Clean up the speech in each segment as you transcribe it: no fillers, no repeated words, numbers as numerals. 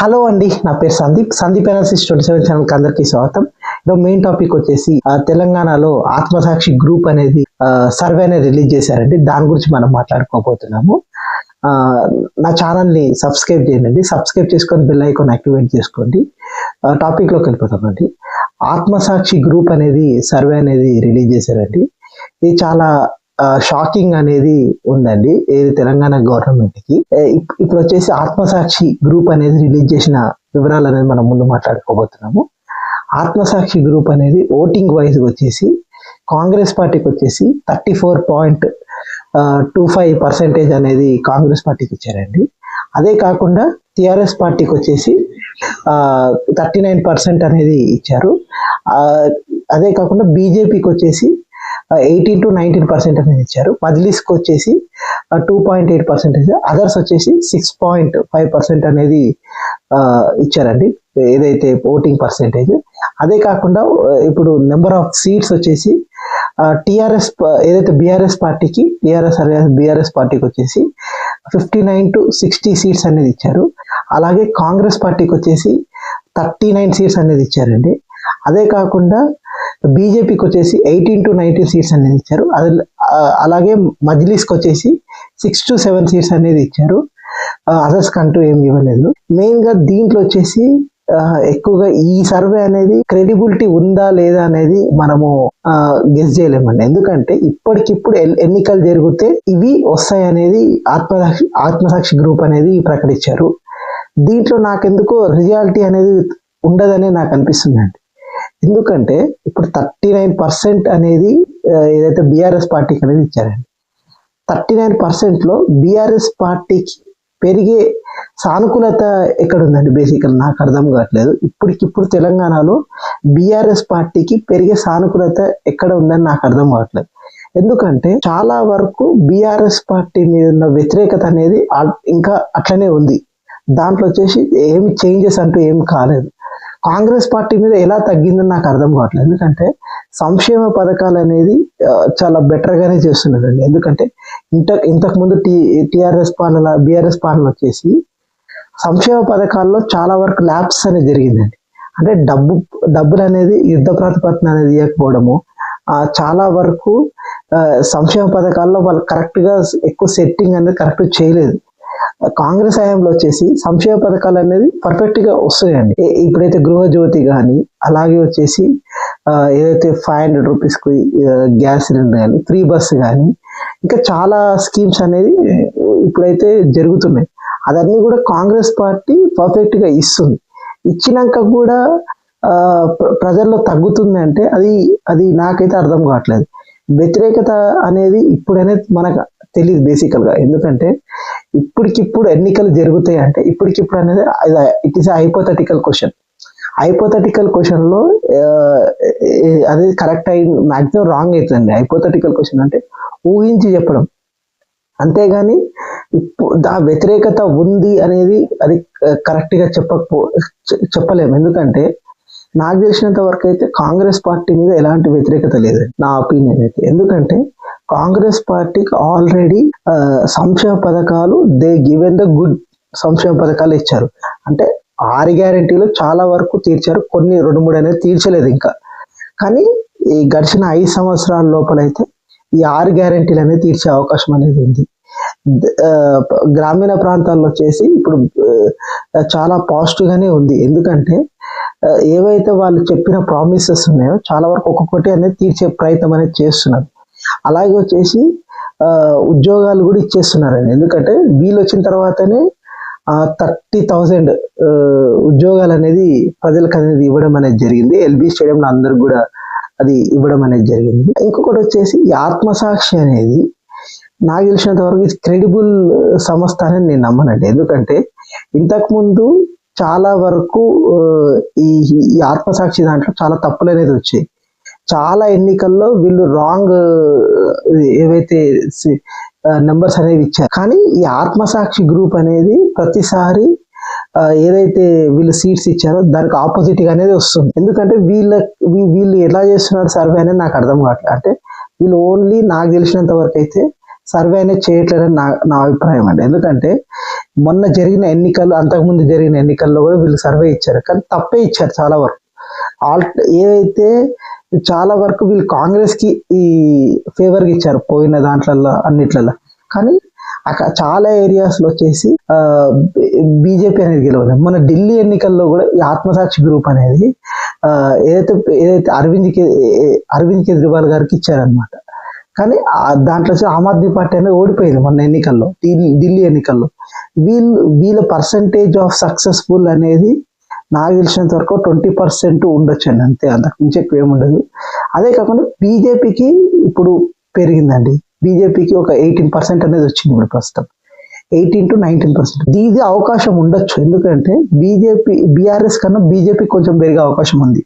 Hello అండి, నా పేరు సందీప్ అనాలిసిస్ 27 ఛానల్కి అందరికీ స్వాగతం. ఈరోజు మెయిన్ టాపిక్ వచ్చేసి తెలంగాణలో ఆత్మసాక్షి గ్రూప్ అనేది సర్వే అనేది రిలీజ్ చేశారండి. దాని గురించి మనం మాట్లాడుకోబోతున్నాము. నా ఛానల్ని సబ్స్క్రైబ్ చేయండి, సబ్స్క్రైబ్ చేసుకొని బెల్ ఐకాన్ యాక్టివేట్ చేసుకోండి. టాపిక్లోకి వెళ్ళిపోతామండి. ఆత్మసాక్షి గ్రూప్ అనేది సర్వే అనేది రిలీజ్ చేశారండి. ఇది చాలా షాకింగ్ అనేది ఉందండి ఏది తెలంగాణ గవర్నమెంట్ కి. ఇప్పుడు వచ్చేసి ఆత్మసాక్షి గ్రూప్ అనేది రిలీజ్ చేసిన వివరాలు అనేది మనం ముందు మాట్లాడుకోబోతున్నాము. ఆత్మసాక్షి గ్రూప్ అనేది ఓటింగ్ వైజ్ వచ్చేసి కాంగ్రెస్ పార్టీకి వచ్చేసి 34.25% అనేది కాంగ్రెస్ పార్టీకి ఇచ్చారండి. అదే కాకుండా టిఆర్ఎస్ పార్టీకి వచ్చేసి 39% అనేది ఇచ్చారు. అదే కాకుండా బీజేపీకి వచ్చేసి 18 to 19% అనేది ఇచ్చారు. మజ్లిస్కి వచ్చేసి 2.8%, అదర్స్ వచ్చేసి 6.5% అనేది ఇచ్చారండి ఏదైతే ఓటింగ్ పర్సెంటేజ్. అదే కాకుండా ఇప్పుడు నెంబర్ ఆఫ్ సీట్స్ వచ్చేసి టిఆర్ఎస్ ఏదైతే బీఆర్ఎస్ పార్టీకి వచ్చేసి 59 to 60 సీట్స్ అనేది ఇచ్చారు. అలాగే కాంగ్రెస్ పార్టీకి వచ్చేసి 39 సీట్స్ అనేది ఇచ్చారండి. అదే కాకుండా బీజేపీకి వచ్చేసి 18 to 19 సీట్స్ అనేది ఇచ్చారు. అలాగే మజ్లిస్కి వచ్చేసి 6 to 7 సీట్స్ అనేది ఇచ్చారు. అదర్స్ కంటూ ఏమి ఇవ్వలేదు. మెయిన్గా దీంట్లో వచ్చేసి ఎక్కువగా ఈ సర్వే అనేది క్రెడిబిలిటీ ఉందా లేదా అనేది మనము గెస్ చేయలేమండి. ఎందుకంటే ఇప్పటికిప్పుడు ఎన్నికలు జరిగితే ఇవి వస్తాయి అనేది ఆత్మసాక్షి గ్రూప్ అనేది ప్రకటించారు. దీంట్లో నాకెందుకో రియాలిటీ అనేది ఉండదని నాకు అనిపిస్తుందండి. ఎందుకంటే ఇప్పుడు 39% అనేది ఏదైతే బీఆర్ఎస్ పార్టీకి అనేది ఇచ్చారండి. 39%లో బీఆర్ఎస్ పార్టీకి పెరిగే సానుకూలత ఎక్కడ ఉందండి? బేసికల్ నాకు అర్థం కావట్లేదు. ఇప్పటికిప్పుడు తెలంగాణలో బీఆర్ఎస్ పార్టీకి పెరిగే సానుకూలత ఎక్కడ ఉందని నాకు అర్థం కావట్లేదు. ఎందుకంటే చాలా వరకు బీఆర్ఎస్ పార్టీ మీద ఉన్న వ్యతిరేకత అనేది ఇంకా అట్లనే ఉంది. దాంట్లో వచ్చేసి ఏమి చేంజెస్ అంటూ ఏమి కాలేదు. కాంగ్రెస్ పార్టీ మీద ఎలా తగ్గిందని నాకు అర్థం కావట్లేదు. ఎందుకంటే సంక్షేమ పథకాలు అనేది చాలా బెటర్గానే చేస్తున్నారండి. ఎందుకంటే ఇంతకుముందు బీఆర్ఎస్ పాలన వచ్చేసి సంక్షేమ పథకాల్లో చాలా వరకు ల్యాప్స్ అనేది జరిగిందండి. అంటే డబ్బులు అనేది యుద్ధ ప్రాతిపదికన అనేది ఇవ్వకపోవడము, చాలా వరకు సంక్షేమ పథకాల్లో వాళ్ళు కరెక్ట్గా ఎక్కువ సెట్టింగ్ అనేది కరెక్ట్ చేయలేదు. కాంగ్రెస్ హయాంలో వచ్చేసి సంక్షేమ పథకాలు అనేది పర్ఫెక్ట్గా వస్తున్నాయండి. ఇప్పుడైతే గృహజ్యోతి కానీ, అలాగే వచ్చేసి ఏదైతే 500 రూపీస్కి గ్యాస్ సిలిండర్ కానీ, ఫ్రీ బస్సు కానీ, ఇంకా చాలా స్కీమ్స్ అనేది ఇప్పుడైతే జరుగుతున్నాయి. అదన్నీ కూడా కాంగ్రెస్ పార్టీ పర్ఫెక్ట్గా ఇస్తుంది. ఇచ్చినాక కూడా ప్రజల్లో తగ్గుతుంది అంటే అది నాకైతే అర్థం కావట్లేదు. వ్యతిరేకత అనేది ఇప్పుడనేది మనకు తెలియదు బేసికల్గా. ఎందుకంటే ఇప్పటికిప్పుడు ఎన్నికలు జరుగుతాయి అంటే ఇప్పటికిప్పుడు అనేది ఇట్ ఈస్ హైపోథెటికల్ క్వశ్చన్లో అది కరెక్ట్ అయి మ్యాక్సిమం రాంగ్ అవుతుందండి. హైపోథెటికల్ క్వశ్చన్ అంటే ఊహించి చెప్పడం, అంతేగాని ఆ వ్యతిరేకత ఉంది అనేది అది కరెక్ట్గా చెప్పలేము. ఎందుకంటే నాకు తెలిసినంత వరకు అయితే కాంగ్రెస్ పార్టీ మీద ఎలాంటి వ్యతిరేకత లేదు నా ఒపీనియన్ అయితే. ఎందుకంటే కాంగ్రెస్ పార్టీకి ఆల్రెడీ సంక్షేమ పథకాలు గివెన్ ద గుడ్ సంక్షేమ పథకాలు ఇచ్చారు. అంటే 6 గ్యారెంటీలు చాలా వరకు తీర్చారు, కొన్ని 2-3 అనేది తీర్చలేదు ఇంకా. కానీ ఈ గడిచిన 5 సంవత్సరాల లోపలైతే ఈ 6 గ్యారెంటీలు అనేది తీర్చే అవకాశం అనేది ఉంది. గ్రామీణ ప్రాంతాల్లో వచ్చేసి ఇప్పుడు చాలా పాజిటివ్గానే ఉంది. ఎందుకంటే ఏవైతే వాళ్ళు చెప్పిన ప్రామిసెస్ ఉన్నాయో చాలా వరకు ఒక్కొక్కటి అనేది తీర్చే ప్రయత్నం అనేది చేస్తున్నారు. అలాగే వచ్చేసి ఉద్యోగాలు కూడా ఇచ్చేస్తున్నారండి. ఎందుకంటే వీళ్ళు వచ్చిన తర్వాతనే 30,000 ఉద్యోగాలు అనేది ప్రజలకు అనేది ఇవ్వడం అనేది జరిగింది. ఎల్బీ స్టేడియంలో అందరికి కూడా అది ఇవ్వడం అనేది జరిగింది. ఇంకొకటి వచ్చేసి ఈ ఆత్మసాక్షి అనేది నాకు తెలిసినంత వరకు ఇది క్రెడిబుల్ సంస్థ అనేది నేను నమ్మనండి. ఎందుకంటే ఇంతకుముందు చాలా వరకు ఈ ఆత్మసాక్షి దాంట్లో చాలా తప్పులు అనేది వచ్చాయి. చాలా ఎన్నికల్లో వీళ్ళు రాంగ్ ఏవైతే నెంబర్స్ అనేవి ఇచ్చారు. కానీ ఈ ఆత్మసాక్షి గ్రూప్ అనేది ప్రతిసారి ఏదైతే వీళ్ళు సీట్స్ ఇచ్చారో దానికి ఆపోజిట్ అనేది వస్తుంది. ఎందుకంటే వీళ్ళు ఎలా చేస్తున్నారు సర్వే అనేది నాకు అర్థం కావట్లేదు. అంటే వీళ్ళు ఓన్లీ నాకు తెలిసినంత వరకు అయితే సర్వే అనేది చేయట్లేదని నా అభిప్రాయం అండి. ఎందుకంటే మొన్న జరిగిన ఎన్నికలు, అంతకుముందు జరిగిన ఎన్నికల్లో కూడా వీళ్ళు సర్వే ఇచ్చారు, కానీ తప్పే ఇచ్చారు చాలా వరకు. ఏదైతే చాలా వరకు వీళ్ళు కాంగ్రెస్ కి ఈ ఫేవర్గా ఇచ్చారు పోయిన దాంట్లలో అన్నిట్లలో, కానీ అక్కడ చాలా ఏరియాస్ లో వచ్చేసి బీజేపీ అనేది గెలవలేదు. మన ఢిల్లీ ఎన్నికల్లో కూడా ఈ ఆత్మసాక్షి గ్రూప్ అనేది ఏదైతే అరవింద్ కేజ్రీవాల్ గారికి ఇచ్చారనమాట. కానీ దాంట్లో ఆమ్ ఆద్మీ పార్టీ అనేది ఓడిపోయింది మొన్న ఎన్నికల్లో, ఢిల్లీ ఎన్నికల్లో. వీళ్ళ పర్సంటేజ్ ఆఫ్ సక్సెస్ఫుల్ అనేది నాకు తెలిసినంత వరకు 20% ఉండొచ్చు అండి, అంతే, అంతకు మించి ఎక్కువ ఏముండదు. అదే కాకుండా బీజేపీకి ఇప్పుడు పెరిగిందండి, బీజేపీకి ఒక 18% అనేది వచ్చింది ఇప్పుడు ప్రస్తుతం, 18 to 19%. ఇది అవకాశం ఉండొచ్చు, ఎందుకంటే బీఆర్ఎస్ కన్నా బీజేపీ కొంచెం పెరిగే అవకాశం ఉంది.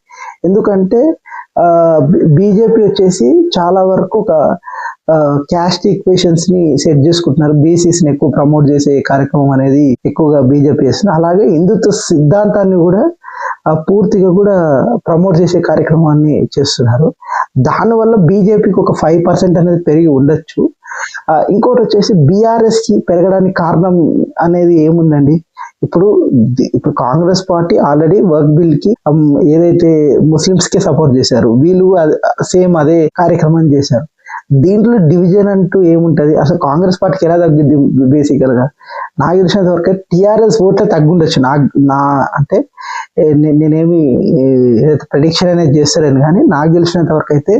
ఎందుకంటే బీజేపీ వచ్చేసి చాలా వరకు ఒక క్యాస్ట్ ఈక్వేషన్స్ ని సెట్ చేసుకుంటున్నారు, బీసీస్ ని ఎక్కువ ప్రమోట్ చేసే కార్యక్రమం అనేది ఎక్కువగా బీజేపీ చేస్తుంది. అలాగే హిందుత్వ సిద్ధాంతాన్ని కూడా పూర్తిగా కూడా ప్రమోట్ చేసే కార్యక్రమాన్ని చేస్తున్నారు. దానివల్ల బీజేపీకి ఒక 5% అనేది పెరిగి ఉండొచ్చు. ఇంకోటి వచ్చేసి బీఆర్ఎస్ కి పెరగడానికి కారణం అనేది ఏముందండి, ఇప్పుడు Congress party already work bill కి ఏదైతే ముస్లిమ్స్ కి సపోర్ట్ చేశారు, వీళ్ళు సేమ్ అదే కార్యక్రమం చేశారు. దీంట్లో డివిజన్ అంటూ ఏముంటది, అసలు కాంగ్రెస్ పార్టీకి ఎలా తగ్గుద్ది? బేసికల్ గా నాకు తెలిసినంత వరకు టీఆర్ఎస్ ఓట్లే తగ్గుండొచ్చు. నా అంటే నేనేమి ప్రెడిక్షన్ అనేది చేస్తారని, కానీ నాకు తెలిసినంత వరకు అయితే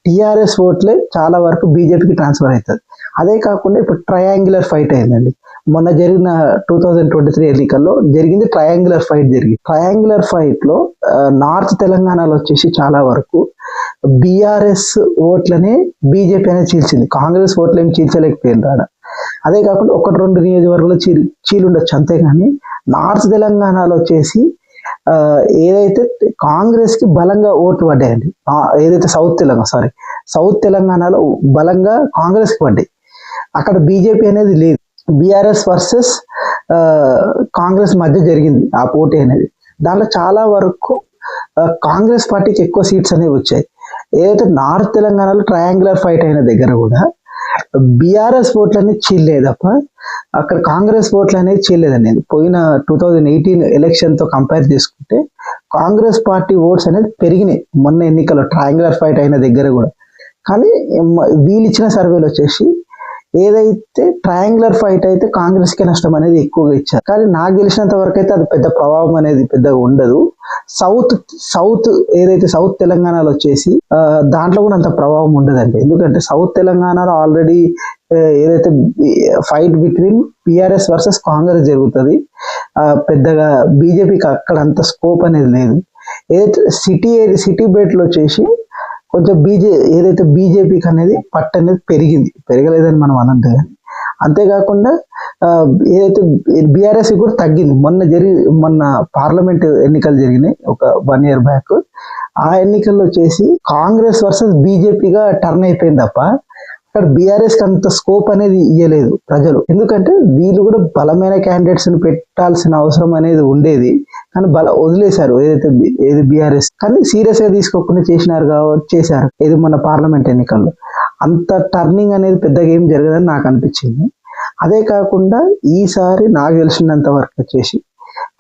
టీఆర్ఎస్ ఓట్లే చాలా వరకు బీజేపీకి ట్రాన్స్ఫర్ అవుతుంది. అదే కాకుండా ఇప్పుడు ట్రయాంగులర్ ఫైట్ అయిందండి, మొన్న జరిగిన 2023 ఎన్నికల్లో జరిగింది ట్రయాంగులర్ ఫైట్ జరిగింది. ట్రయాంగులర్ ఫైట్ లో నార్త్ తెలంగాణలో వచ్చేసి చాలా వరకు బీఆర్ఎస్ ఓట్లనే బీజేపీ అనేది చీల్చింది, కాంగ్రెస్ ఓట్లు ఏమి చీల్చలేకపోయింది ఆడ. అదే కాకుండా 1-2 నియోజకవర్గంలో చీలుండొచ్చు, అంతేగాని నార్త్ తెలంగాణలో వచ్చేసి ఏదైతే కాంగ్రెస్ కి బలంగా ఓట్లు పడ్డాయండి, ఏదైతే సౌత్ తెలంగాణలో బలంగా కాంగ్రెస్ కి పడ్డాయి, అక్కడ బీజేపీ అనేది లేదు. బీఆర్ఎస్ వర్సెస్ కాంగ్రెస్ మధ్య జరిగింది ఆ పోటీ అనేది. దాంట్లో చాలా వరకు కాంగ్రెస్ పార్టీకి ఎక్కువ సీట్స్ అనేవి వచ్చాయి. ఏదైతే నార్త్ తెలంగాణలో ట్రయాంగులర్ ఫైట్ అయిన దగ్గర కూడా బీఆర్ఎస్ ఓట్లు అనేది చీల్లేదు తప్ప అక్కడ కాంగ్రెస్ ఓట్లు అనేది చీల్లేదండి. పోయిన 2018 ఎలక్షన్ తో కంపేర్ చేసుకుంటే కాంగ్రెస్ పార్టీ ఓట్స్ అనేది పెరిగినాయి మొన్న ఎన్నికల్లో ట్రయాంగులర్ ఫైట్ అయిన దగ్గర కూడా. కానీ వీళ్ళు ఇచ్చిన సర్వేలు వచ్చేసి ఏదైతే ట్రయాంగులర్ ఫైట్ అయితే కాంగ్రెస్ కి నష్టం అనేది ఎక్కువగా ఇచ్చారు, కానీ నాకు తెలిసినంత వరకు అయితే అది పెద్ద ప్రభావం అనేది పెద్దగా ఉండదు. ఏదైతే సౌత్ తెలంగాణలో వచ్చేసి దాంట్లో కూడా అంత ప్రభావం ఉండదండి, ఎందుకంటే సౌత్ తెలంగాణలో ఆల్రెడీ ఏదైతే fight between BRS versus Congress జరుగుతుంది, పెద్దగా బీజేపీకి అక్కడ అంత స్కోప్ అనేది లేదు. ఏదైతే సిటీ బెల్ట్ లో వచ్చేసి కొంచెం ఏదైతే బీజేపీకి అనేది పట్టు అనేది పెరగలేదని మనం అనంటే. అంతేకాకుండా ఏదైతే బీఆర్ఎస్ కూడా తగ్గింది. మొన్న పార్లమెంట్ ఎన్నికలు జరిగినాయి ఒక 1 year బ్యాక్, ఆ ఎన్నికల్లో వచ్చేసి కాంగ్రెస్ వర్సెస్ బీజేపీగా టర్న్ అయిపోయింది తప్ప అక్కడ బీఆర్ఎస్ కి అంత స్కోప్ అనేది ఇవ్వలేదు ప్రజలు, ఎందుకంటే వీళ్ళు కూడా బలమైన క్యాండిడేట్స్ ని పెట్టాల్సిన అవసరం అనేది ఉండేది, కానీ వదిలేశారు ఏది బీఆర్ఎస్. కానీ సీరియస్ గా తీసుకోకుండా చేశారు ఇది మన పార్లమెంట్ ఎన్నికల్లో. అంత టర్నింగ్ అనేది పెద్దగా ఏం జరగదని నాకు అనిపించింది. అదే కాకుండా ఈసారి నాకు తెలిసినంత వరకు వచ్చేసి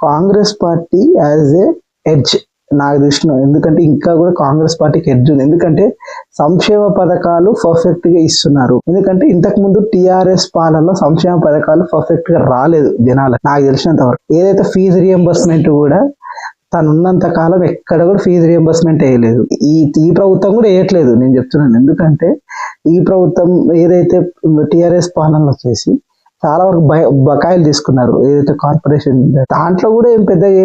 Congress party as a edge నాకు దృష్టిలో, ఎందుకంటే ఇంకా కూడా కాంగ్రెస్ పార్టీకి ఎడ్జ్ ఉంది, ఎందుకంటే సంక్షేమ పథకాలు పర్ఫెక్ట్ గా ఇస్తున్నారు. ఎందుకంటే ఇంతకు ముందు టీఆర్ఎస్ పాలనలో సంక్షేమ పథకాలు పర్ఫెక్ట్ గా రాలేదు జనాలకు నాకు తెలిసినంత వరకు. ఏదైతే ఫీజు రియంబర్స్మెంట్ కూడా తను ఉన్నంత కాలం ఎక్కడ కూడా ఫీజు రియంబర్స్మెంట్ వేయలేదు, ఈ ప్రభుత్వం కూడా వేయట్లేదు నేను చెప్తున్నాను. ఎందుకంటే ఈ ప్రభుత్వం ఏదైతే టీఆర్ఎస్ పాలనలో వచ్చేసి చాలా వరకు బకాయిలు తీసుకున్నారు, ఏదైతే కార్పొరేషన్ దాంట్లో కూడా ఏం పెద్దగా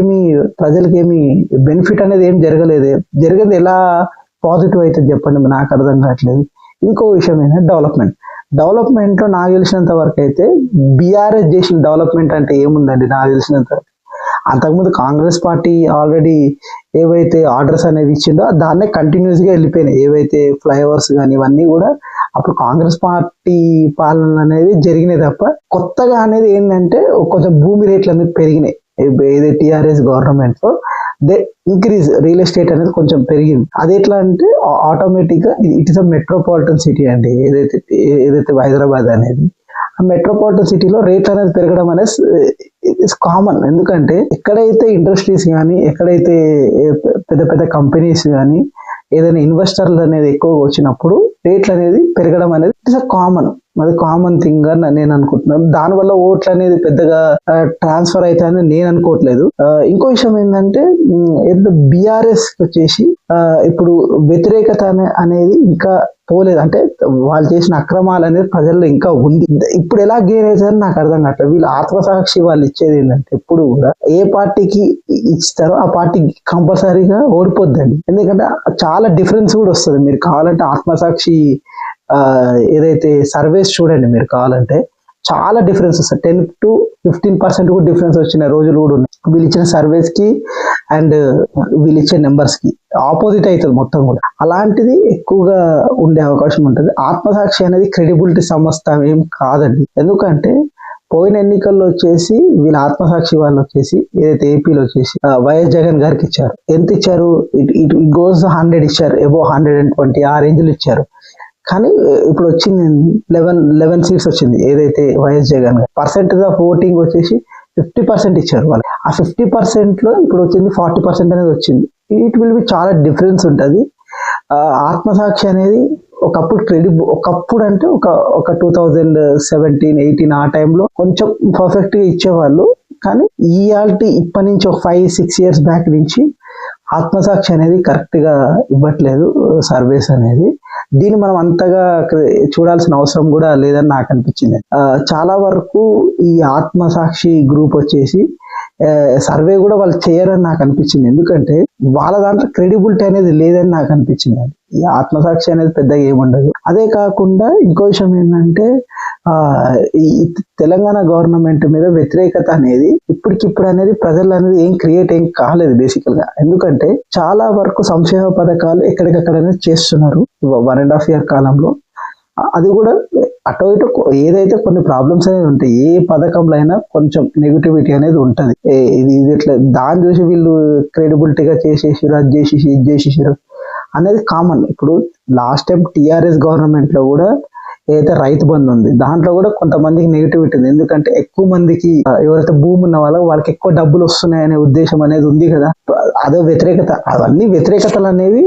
ప్రజలకి ఏమి బెనిఫిట్ అనేది ఏం జరిగేది ఎలా పాజిటివ్ అయితే చెప్పండి, నాకు అర్థం కావట్లేదు. ఇంకో విషయం ఏంటంటే డెవలప్మెంట్ లో నాకు తెలిసినంత వరకు అయితే బీఆర్ఎస్ చేసిన డెవలప్మెంట్ అంటే ఏముందండి నాకు తెలిసినంత వరకు. అంతకుముందు కాంగ్రెస్ పార్టీ ఆల్రెడీ ఏవైతే ఆర్డర్స్ అనేవి ఇచ్చిందో దాన్నే కంటిన్యూస్ గా వెళ్ళిపోయినాయి, ఏవైతే ఫ్లైఓవర్స్ కానీ ఇవన్నీ కూడా అప్పుడు కాంగ్రెస్ పార్టీ పాలన అనేది జరిగినాయి తప్ప కొత్తగా అనేది ఏంటంటే కొంచెం భూమి రేట్లు అనేది పెరిగినాయి. ఏదైతే టీఆర్ఎస్ గవర్నమెంట్ లో ఇంక్రీజ్ రియల్ ఎస్టేట్ అనేది కొంచెం పెరిగింది. అది ఎట్లా అంటే ఆటోమేటిక్ గా it is a metropolitan city అండి, ఏదైతే హైదరాబాద్ అనేది. మెట్రోపాలిటన్ సిటీలో రేట్లు అనేది పెరగడం అనేది ఇట్స్ కామన్. ఎందుకంటే ఎక్కడైతే ఇండస్ట్రీస్ కానీ, ఎక్కడైతే పెద్ద పెద్ద కంపెనీస్ కానీ, ఏదైనా ఇన్వెస్టర్లు అనేది ఎక్కువగా వచ్చినప్పుడు రేట్లు అనేది పెరగడం అనేది ఇట్స్ కామన్. అది కామన్ థింగ్ అని నేను అనుకుంటున్నాను. దానివల్ల ఓట్లు అనేది పెద్దగా ట్రాన్స్ఫర్ అవుతాయని నేను అనుకోవట్లేదు. ఇంకో విషయం ఏంటంటే బీఆర్ఎస్ వచ్చేసి ఇప్పుడు వ్యతిరేకత అనేది ఇంకా పోలేదు. అంటే వాళ్ళు చేసిన అక్రమాలు అనేది ప్రజల్లో ఇంకా ఉంది. ఇప్పుడు ఎలా గెయిన్ అవుతారని నాకు అర్థం కావట్లేదు. వీళ్ళు ఆత్మసాక్షి వాళ్ళు ఇచ్చేది ఏంటంటే ఎప్పుడు కూడా ఏ పార్టీకి ఇస్తారో ఆ పార్టీ కంపల్సరీగా ఓడిపోద్దండి. ఎందుకంటే చాలా డిఫరెన్స్ కూడా వస్తుంది. మీరు కావాలంటే ఆత్మసాక్షి ఏదైతే సర్వేస్ చూడండి, మీరు కావాలంటే చాలా డిఫరెన్స్ వస్తుంది. 10 to 15% కూడా డిఫరెన్స్ వచ్చిన రోజులు కూడా ఉన్నాయి. వీళ్ళు ఇచ్చిన సర్వేస్ కి అండ్ వీళ్ళు ఇచ్చే నెంబర్స్ కి ఆపోజిట్ అవుతుంది మొత్తం కూడా. అలాంటిది ఎక్కువగా ఉండే అవకాశం ఉంటుంది. ఆత్మసాక్షి అనేది క్రెడిబిలిటీ సంస్థ ఏం కాదండి. ఎందుకంటే పోయిన ఎన్నికల్లో వచ్చేసి వీళ్ళ ఆత్మసాక్షి వాళ్ళు వచ్చేసి ఏదైతే ఏపీలో వచ్చేసి వైఎస్ జగన్ గారికి ఇచ్చారు. ఎంత ఇచ్చారు? ఇట్ గోస్ 100 ఇచ్చారు, అబౌవ్ 120 ఆ రేంజ్లు ఇచ్చారు. కానీ ఇప్పుడు వచ్చింది 11 సీట్స్ వచ్చింది ఏదైతే వైఎస్ జగన్ గారు. పర్సెంటేజ్ ఆఫ్ ఓటింగ్ వచ్చేసి 50% ఇచ్చారు వాళ్ళు. ఆ 50% లో ఇప్పుడు వచ్చింది 40% అనేది వచ్చింది. ఇట్ విల్ బి చాలా డిఫరెన్స్ ఉంటుంది. ఆత్మసాక్షి అనేది ఒకప్పుడు అంటే ఒక 2017-18 ఆ టైంలో కొంచెం పర్ఫెక్ట్ గా ఇచ్చేవాళ్ళు. కానీ ఇప్పటి నుంచి ఒక 5-6 ఇయర్స్ బ్యాక్ నుంచి ఆత్మసాక్షి అనేది కరెక్ట్ గా ఇవ్వట్లేదు సర్వేస్ అనేది. దీన్ని మనం అంతగా చూడాల్సిన అవసరం కూడా లేదని నాకు అనిపించింది. చాలా వరకు ఈ ఆత్మసాక్షి గ్రూప్ వచ్చేసి సర్వే కూడా వాళ్ళు చేయరని నాకు అనిపించింది. ఎందుకంటే వాళ్ళ దాంట్లో క్రెడిబిలిటీ అనేది లేదని నాకు అనిపించింది. ఈ ఆత్మసాక్షి అనేది పెద్దగా ఏముండదు. అదే కాకుండా ఇంకో విషయం ఏంటంటే ఈ తెలంగాణ గవర్నమెంట్ మీద వ్యతిరేకత అనేది ఇప్పటికిప్పుడు అనేది ప్రజలు అనేది ఏం కాలేదు బేసికల్ గా. ఎందుకంటే చాలా వరకు సంక్షేమ పథకాలు ఎక్కడికక్కడ చేస్తున్నారు 1.5 year కాలంలో. అది కూడా అటో ఇటో ఏదైతే కొన్ని ప్రాబ్లమ్స్ అనేది ఉంటాయి. ఏ పథకంలో అయినా కొంచెం నెగిటివిటీ అనేది ఉంటది. ఇది ఇట్లా దాన్ని చూసి వీళ్ళు క్రెడిబిలిటీగా చేసేసారు, అది చేసేసారు అనేది కామన్. ఇప్పుడు లాస్ట్ టైం టిఆర్ఎస్ గవర్నమెంట్ లో కూడా ఏదైతే రైతు బంధు ఉంది దాంట్లో కూడా కొంతమందికి నెగిటివిటీ ఉంది. ఎందుకంటే ఎక్కువ మందికి ఎవరైతే భూమి ఉన్న వాళ్ళకి ఎక్కువ డబ్బులు వస్తున్నాయనే ఉద్దేశం అనేది ఉంది కదా. అదో వ్యతిరేకత. అవన్నీ వ్యతిరేకతలు అనేవి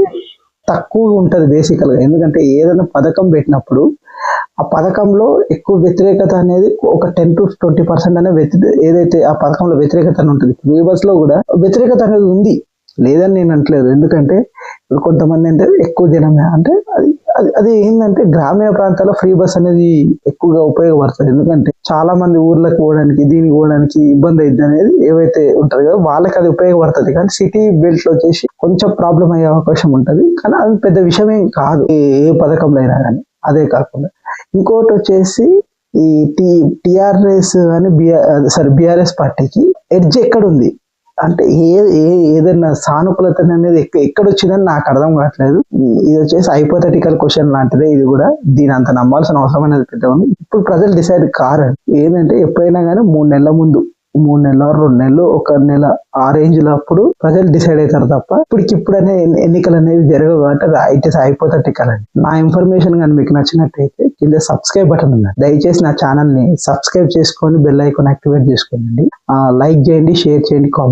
తక్కువ ఉంటది బేసికల్ గా. ఎందుకంటే ఏదైనా పథకం పెట్టినప్పుడు ఆ పథకంలో ఎక్కువ వ్యతిరేకత అనేది ఒక 10 to 20% అనేది ఏదైతే ఆ పథకంలో వ్యతిరేకత అని ఉంటుంది. వీవర్స్ లో కూడా వ్యతిరేకత అనేది ఉంది, లేదని నేను అంటలేదు. ఎందుకంటే ఇప్పుడు కొంతమంది అంటే ఎక్కువ జనం అంటే అది ఏంటంటే గ్రామీణ ప్రాంతాల్లో ఫ్రీ బస్ అనేది ఎక్కువగా ఉపయోగపడుతుంది. ఎందుకంటే చాలా మంది ఊర్లకు పోవడానికి దీనికి పోవడానికి ఇబ్బంది అయింది అనేది ఏవైతే ఉంటుంది కదా వాళ్ళకి అది ఉపయోగపడుతుంది. కానీ సిటీ బెల్ట్ లో వచ్చేసి కొంచెం ప్రాబ్లం అయ్యే అవకాశం ఉంటుంది. కానీ అది పెద్ద విషయం ఏం కాదు ఏ పథకంలో అయినా కానీ. అదే కాకుండా ఇంకోటి వచ్చేసి ఈ టిఆర్ఎస్ అని బీఆర్ఎస్ పార్టీకి ఎడ్జ్ ఎక్కడ ఉంది అంటే ఏదైనా సానుకూలత అనేది ఎక్కడ వచ్చిందని నాకు అర్థం కావట్లేదు. ఇది వచ్చేసి హైపోథెటికల్ క్వశ్చన్ లాంటిదే ఇది కూడా. దీని అంత నమ్మాల్సిన అవసరం అనేది పెద్ద ఉంది. ఇప్పుడు ప్రజలు డిసైడ్ కారండి. ఏంటంటే ఎప్పుడైనా కానీ 3 నెలల ముందు 3 నెలలు 2 నెలలు 1 నెల ఆ రేంజ్ లో అప్పుడు ప్రజలు డిసైడ్ అవుతారు తప్ప ఇప్పుడు అనే ఎన్నికలు అనేవి జరగవు. కాబట్టి ఇట్ ఇస్ హైపోథెటికల్ అండి. నా ఇన్ఫర్మేషన్ కానీ మీకు నచ్చినట్టయితే కింద సబ్స్క్రైబ్ బటన్ ఉంది, దయచేసి నా ఛానల్ ని సబ్స్క్రైబ్ చేసుకొని బెల్ ఐకాన్ యాక్టివేట్ చేసుకోండి. లైక్ చేయండి, షేర్ చేయండి, కామెంట్